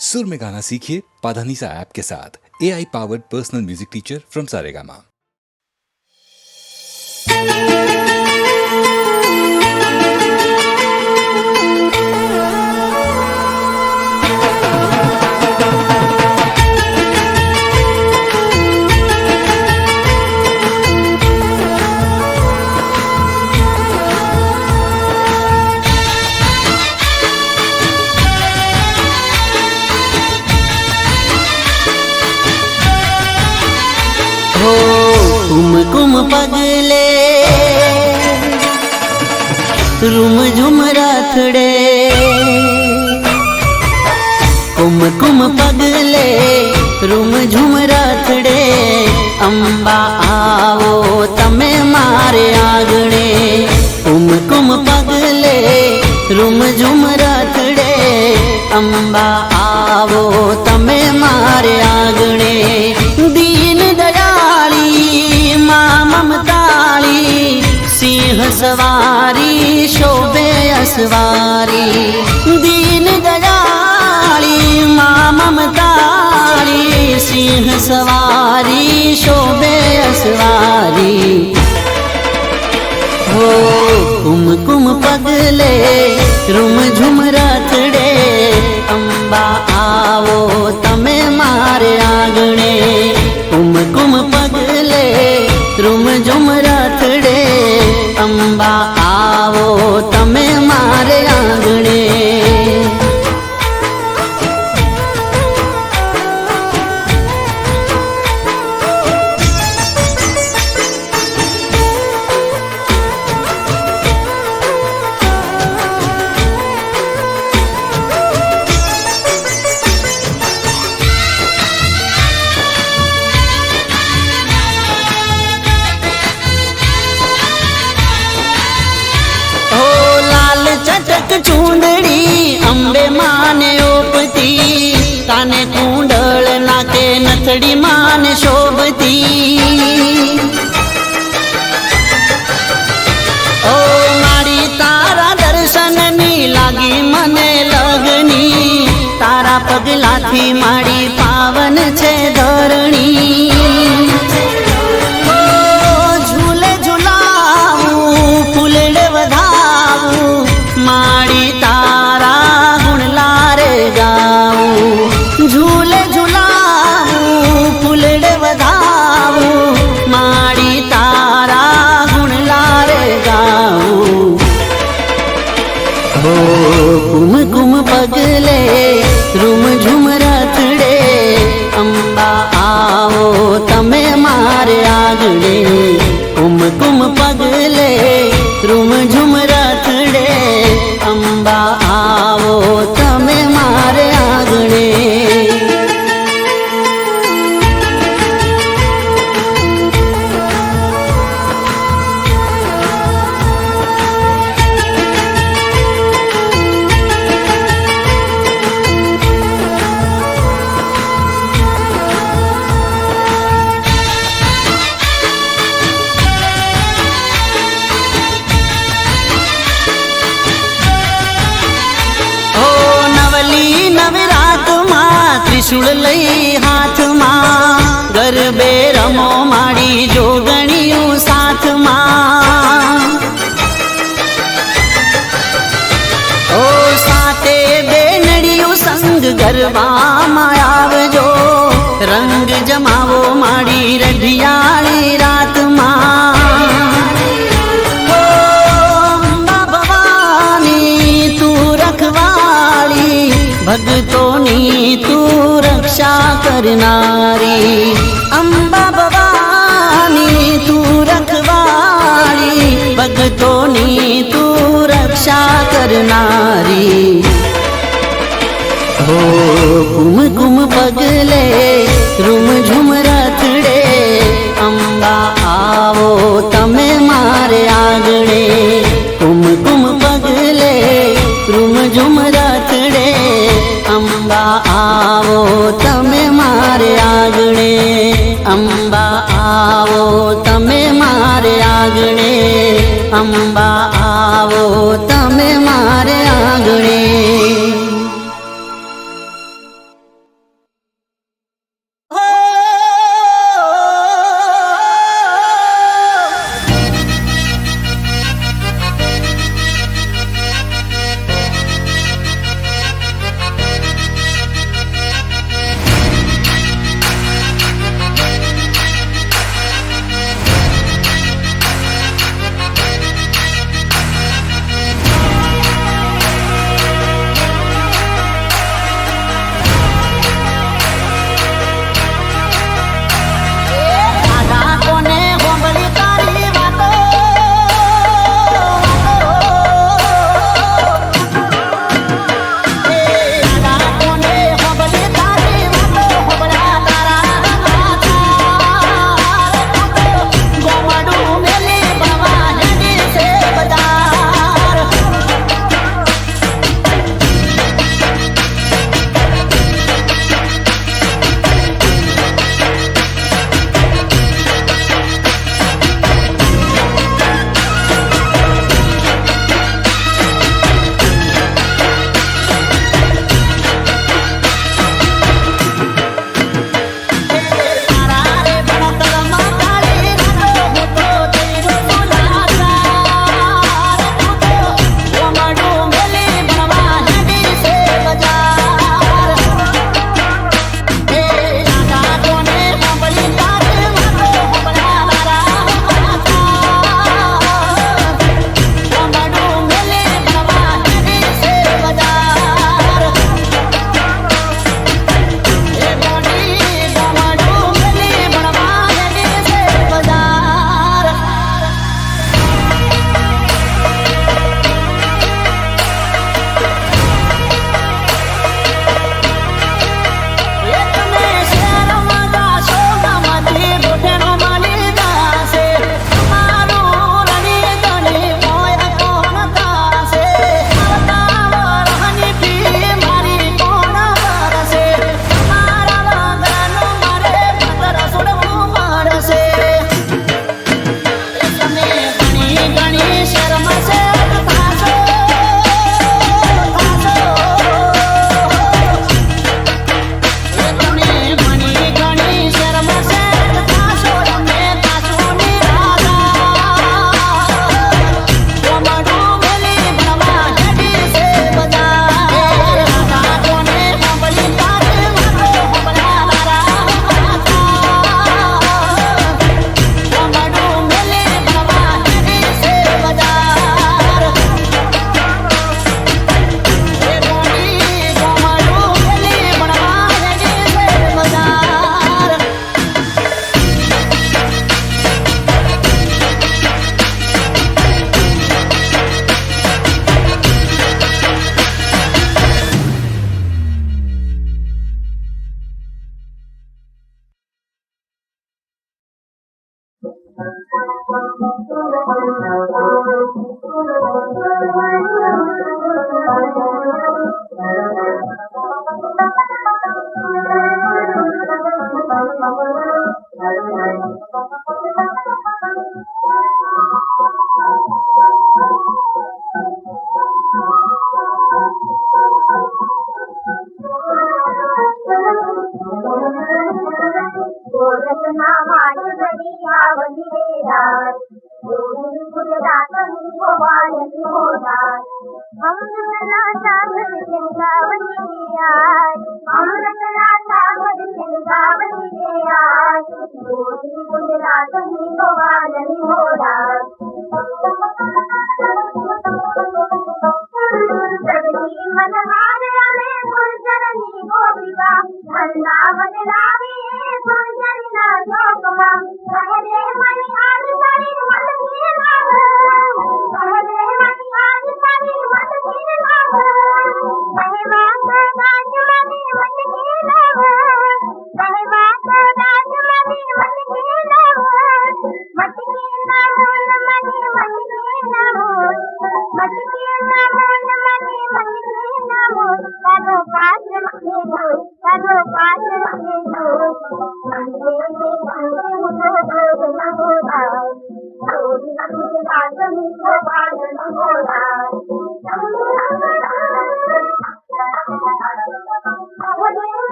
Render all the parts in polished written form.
सुर में गाना सीखिए पाधानीसा ऐप के साथ। AI powered personal music teacher from Saregama. कुम पगले रुम झुम राथड़े, कुम पगले रुम झुम राथड़े, अंबा आवो तमे मारे आंगणे। कुम पगले रुम झुम राथड़े, अंबा आवो तमे मारे आंगणे। दीन दयाली मां ममताली, सिंह सवारी शोभे असवारी। दीन दयाली मां ममताली, सिंह सवारी शोभे असवारी। हो कुम पगले रुम झुम राथड़े, अंबा आवो तमे मारे आंगणे। कुम पगले रुम झुम राथड़े, अंबा आवो तमे मारे आंगणे। चूंदड़ी अंबे माने ओपती, काने कुंडल नाके नथड़ी माने शोभती। ओ मारी तारा दर्शन नी लागी मने लगनी, तारा पगलाथी मारी पावन छे धरणी। झूले झूलावू फूलड़े वधावू, माड़ी तारा गुण लारे गाऊं। झूले झूलाऊं फूलड़े वधाऊं, माड़ी तारा गुण लारे गाऊं। हो कुम पगले रुम झुम राथड़े, अंबा आवो तमे मारे आंगणे। कुम पगले रुम झुम राथड़े, अंबा आवो तमे मारे आंगणे। त्रिशूल लई हाथ मां, गरबे रमो माड़ी जोगणियों साथ मां। ओ साते बेनड़ियों संग गरबा मां आवजो, रंग जमावो माड़ी रढ़ियाली रात मां। ओ अंबा भवानी तू रखवाली, भगतोनी तू रक्षा करनारी। अंबा भवानी तू रखवाली, भगतोनी तू रक्षा करनारी। हो कुम पगले रुम झुम राथड़े, अंबा आवो तमे मारे आंगणे। कुम पगले रुम झुम राथड़े, अंबा आवो तमे मारे आंगणे। अंबा आवो तमे मारे आंगणे, अंबा आवो तमे मारे आंगणे।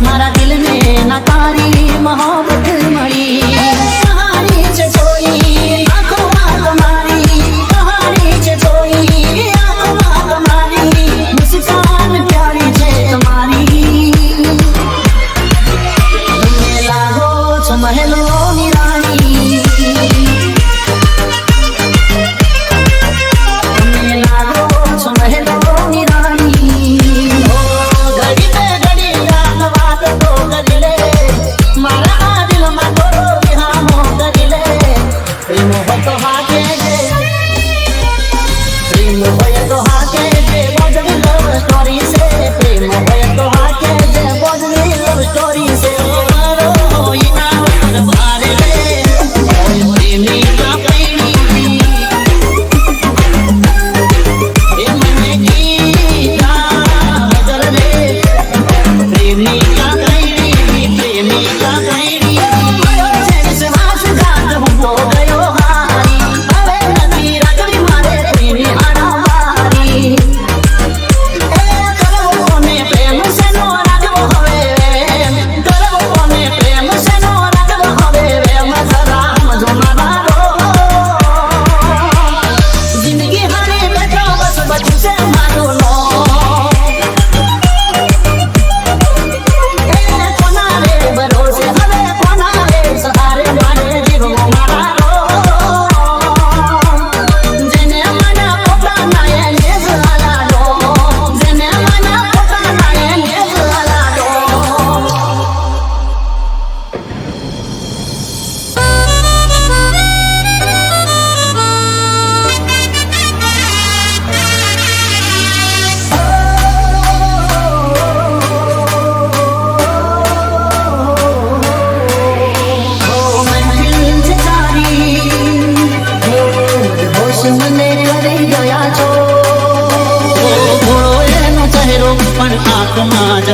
મારા દિલને ના તારી મોહબ્બત મળી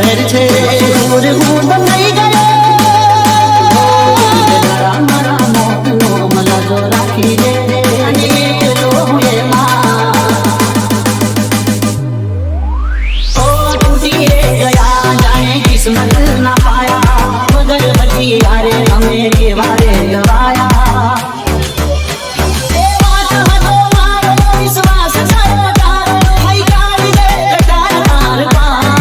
શહેર છે દૂર હું તો થઈ ગયો તારા મારા મોતનો મલાજો રાખી દે અને એકલો હું એમાં ઓ તૂટી ગયા જાણે કિસ્મત ના પાયા મગર હતી યારે અમે કેવારે ગવાયા એ વાત હતો મારો વિશ્વાસ સારો તારો ભાઈ કાઢી દે કટાર પાર પાર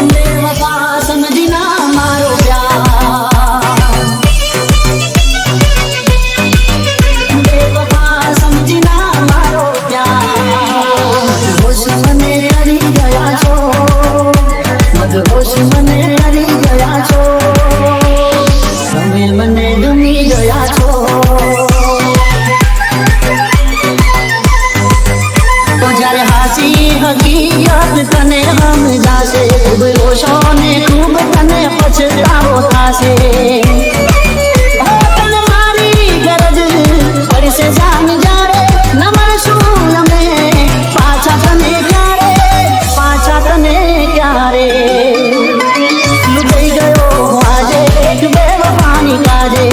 બેવફા સમજી ના મારો પ્યાર બેવફા સમજી ના મારો પ્યાર હોશ મને હરી ગયા છો મદહોશ મને હરી ગયા છો તમે મને ગમી ગયા છો તો જ્યારે હાસી હકીકત તને સમજાશે ખૂબ રોશો ને ખૂબ તને પછતાવો થાશે તને મારી ગરજ પડશે જાન જ્યારે ન મળશું અમે પાછા તને ક્યારે લૂંટાઈ ગયો હું આજે એક બેવફાની કાજે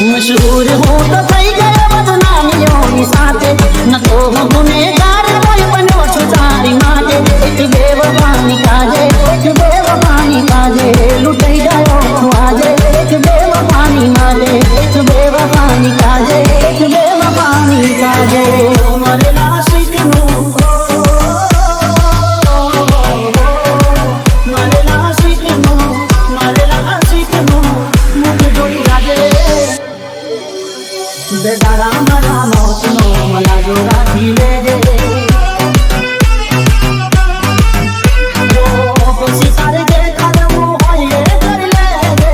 મશહૂર હું તો થઈ ગયો બદનામીઓની સાથે ન તો હું ગુનેગાર કોઈ બન્યો છું તારી માટે એક બેવફાની કાજે લૂંટાઈ ગયો હું આજે એક બેવફાની માટે એક બેવફાની કાજે મરેલા શીખનું મરેલા શીખનું મુખ જોઈ લાગે બે તારા મારા મોતનો મલાજો રાખી લેજે પછી તારે જે કરવું હોય એ કરી લેજે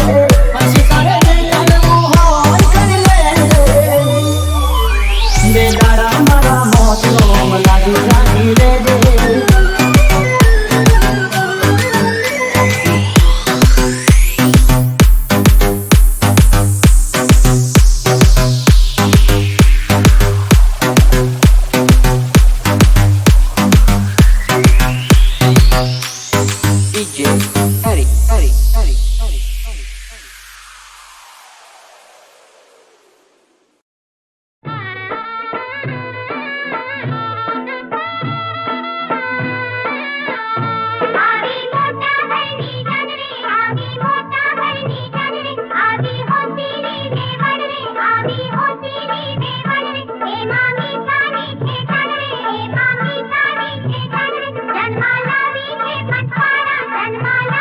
પછી તારે જે કરવું હોય કરી લેજે બે તારા મારા મોતનો મલાજો રાખી લેજે आधी मोटा भरनी चंद्री आधी मोटा भरनी चंद्री आधी होती नी देवड़वे आधी होती नी देवड़वे हे मामी सानी छे चंद्री हे मामी सानी छे चंद्री जन्मा लावी छे पटवाड़ा जन्मा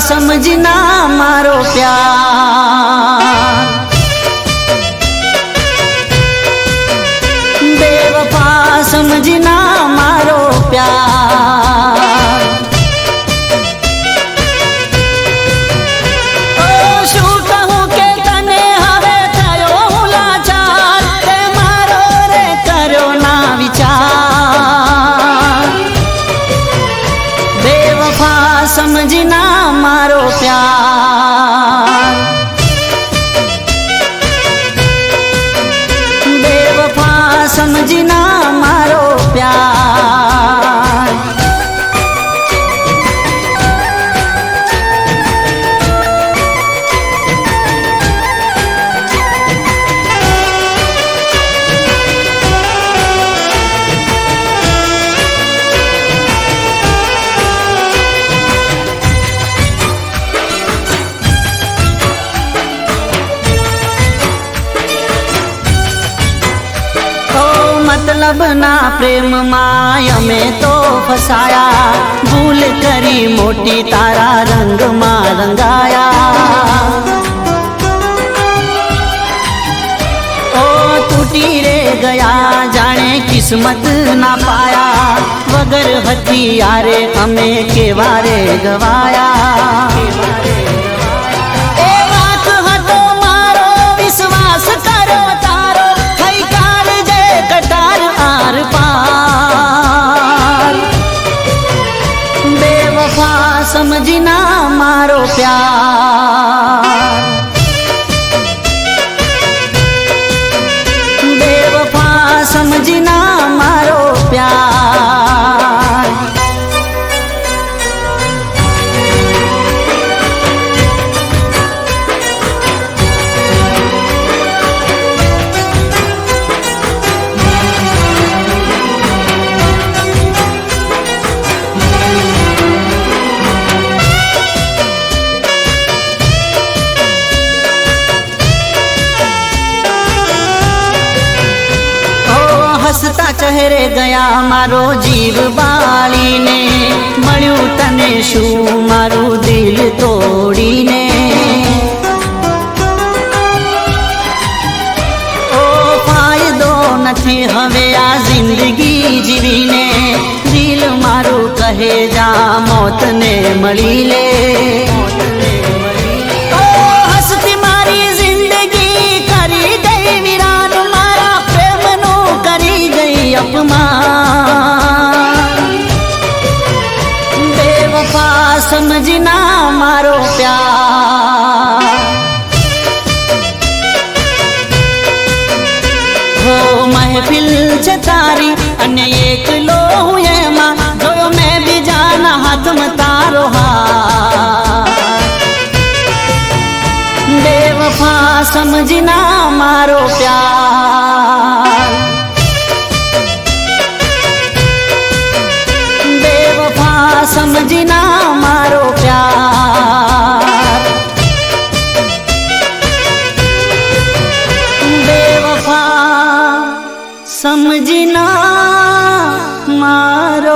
समझना मारो प्यार, बेवफा समझना मारो प्यार। ओ शू कहूं के तने हवे थयो हूं लाचार, ते मारो रे कर्यो ना विचार, बेवफा समझना मारो प्यार, बेवफा समझना मारो प्यार। मतलब ना प्रेम माया में तो फसाया, भूल करी मोटी तारा रंग मां रंगाया। ओ टूटी रे गया जाने किस्मत ना पाया, वगर हथियारे हमें केवारे गवाया। ए वात हटो मारो विश्वास करो तारो, थई काल जे कटार आर पार, बेवफा समझना मारो प्यार, बेवफा समझना मारो प्यार। हसता चेहरे गया मारो जीव बाली ने, मळ्यू तने शू मारू दिल तोड़ी ने। ओ फायदो नथी हवे आ जिंदगी जीवी ने, दिल मारू कहे जा मौत ने मળી ले। ओ हसती मारी जिंदगी करी गई वीरान, मारा प्रेम नो करी गई अपमान, बेवफा समझना मारो प्यार, हो महफिल छे तारी अने एकलो हूँ एमां, जोयो मैं भी जाना हाथ में तारो हाथ, बेवफा समझना मारो प्यार, बेवफा समझना मारो प्यार, बेवफा समझना मारो